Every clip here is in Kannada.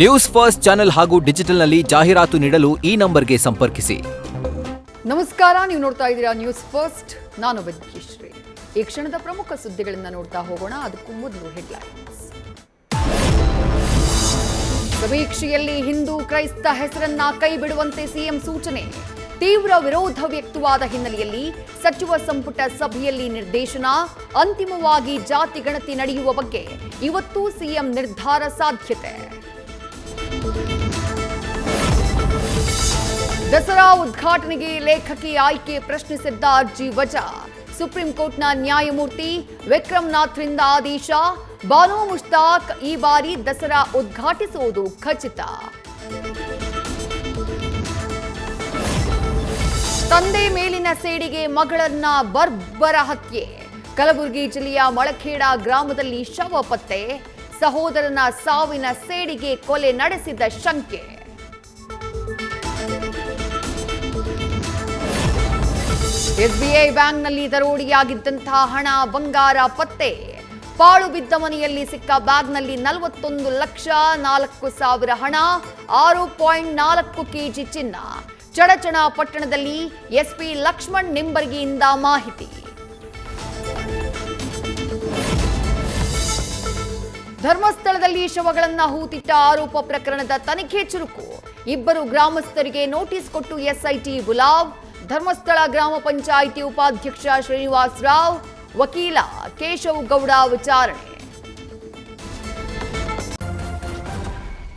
ನ್ಯೂಸ್ ಫಸ್ಟ್ ಚಾನೆಲ್ ಹಾಗೂ ಡಿಜಿಟಲ್ನಲ್ಲಿ ಜಾಹೀರಾತು ನೀಡಲು ಈ ನಂಬರ್ಗೆ ಸಂಪರ್ಕಿಸಿ. ನಮಸ್ಕಾರ, ನೀವು ನೋಡ್ತಾ ಇದ್ದೀರಾ ನ್ಯೂಸ್ ಫಸ್ಟ್. ನಾನು ವಿದ್ಯಶ್ರೀ. ಈ ಕ್ಷಣದ ಪ್ರಮುಖ ಸುದ್ದಿಗಳನ್ನು ನೋಡ್ತಾ ಹೋಗೋಣ. ಅದಕ್ಕೂ ಮೊದಲು ಹೆಡ್ಲೈನ್ಸ್. ಸಮೀಕ್ಷೆಯಲ್ಲಿ ಹಿಂದೂ ಕ್ರೈಸ್ತ ಹೆಸರನ್ನ ಕೈ ಬಿಡುವಂತೆ ಸಿಎಂ ಸೂಚನೆ. ತೀವ್ರ ವಿರೋಧ ವ್ಯಕ್ತವಾದ ಹಿನ್ನೆಲೆಯಲ್ಲಿ ಸಚಿವ ಸಂಪುಟ ಸಭೆಯಲ್ಲಿ ನಿರ್ದೇಶನ. ಅಂತಿಮವಾಗಿ ಜಾತಿ ಗಣತಿ ನಡೆಯುವ ಬಗ್ಗೆ ಇವತ್ತು ಸಿಎಂ ನಿರ್ಧಾರ ಸಾಧ್ಯತೆ. ದಸರಾ ಉದ್ಘಾಟನೆಗೆ ಲೇಖಕಿ ಆಯ್ಕೆ ಪ್ರಶ್ನಿಸಿದ್ದ ಅರ್ಜಿ ವಜಾ. ಸುಪ್ರೀಂ ಕೋರ್ಟ್ನ ನ್ಯಾಯಮೂರ್ತಿ ವಿಕ್ರಮ್ನಾಥ್ರಿಂದ ಆದೇಶ. ಬಾನು ಮುಷ್ತಾಕ್ ಈ ಬಾರಿ ದಸರಾ ಉದ್ಘಾಟಿಸುವುದು ಖಚಿತ. ತಂದೆ ಮೇಲಿನ ಸೇಡಿಗೆ ಮಗಳನ್ನ ಬರ್ಬರ ಹತ್ಯೆ. ಕಲಬುರಗಿ ಜಿಲ್ಲೆಯ ಮಳಖೇಡ ಗ್ರಾಮದಲ್ಲಿ ಶವ ಪತ್ತೆ. ಸಹೋದರನ ಸಾವಿನ ಸೇಡಿಗೆ ಕೊಲೆ ನಡೆಸಿದ ಶಂಕೆ. ಎಸ್ಬಿಐ ಬ್ಯಾಂಕ್ನಲ್ಲಿ ದರೋಡೆಯಾಗಿದ್ದಂತಹ ಹಣ, ಬಂಗಾರ ಪತ್ತೆ. ಪಾಳು ಬಿದ್ದ ಮನೆಯಲ್ಲಿ ಸಿಕ್ಕ ಬ್ಯಾಗ್ನಲ್ಲಿ 41,04,000 ಹಣ, 6.4 ಕೆಜಿ ಚಿನ್ನ. ಚಡಚಣ ಪಟ್ಟಣದಲ್ಲಿ ಎಸ್ಪಿ ಲಕ್ಷ್ಮಣ್ ನಿಂಬರ್ಗಿಯಿಂದ ಮಾಹಿತಿ. ಧರ್ಮಸ್ಥಳದಲ್ಲಿ ಶವಗಳನ್ನ ಹೂತಿಟ್ಟ ಆರೋಪ ಪ್ರಕರಣದ ತನಿಖೆ ಚುರುಕು. 2 ಗ್ರಾಮಸ್ಥರಿಗೆ ನೋಟಿಸ್ ಕೊಟ್ಟು ಎಸ್ಐಟಿ ಬುಲಾವ್. ಧರ್ಮಸ್ಥಳ ಗ್ರಾಮ ಪಂಚಾಯಿತಿ ಉಪಾಧ್ಯಕ್ಷ ಶ್ರೀನಿವಾಸ್ ರಾವ್, ವಕೀಲ ಕೇಶವ್ ಗೌಡ ವಿಚಾರಣೆ.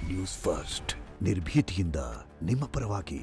ನ್ಯೂಸ್ ಫಸ್ಟ್ ನಿರ್ಭೀತಿಯಿಂದ ನಿಮ್ಮ ಪರವಾಗಿ.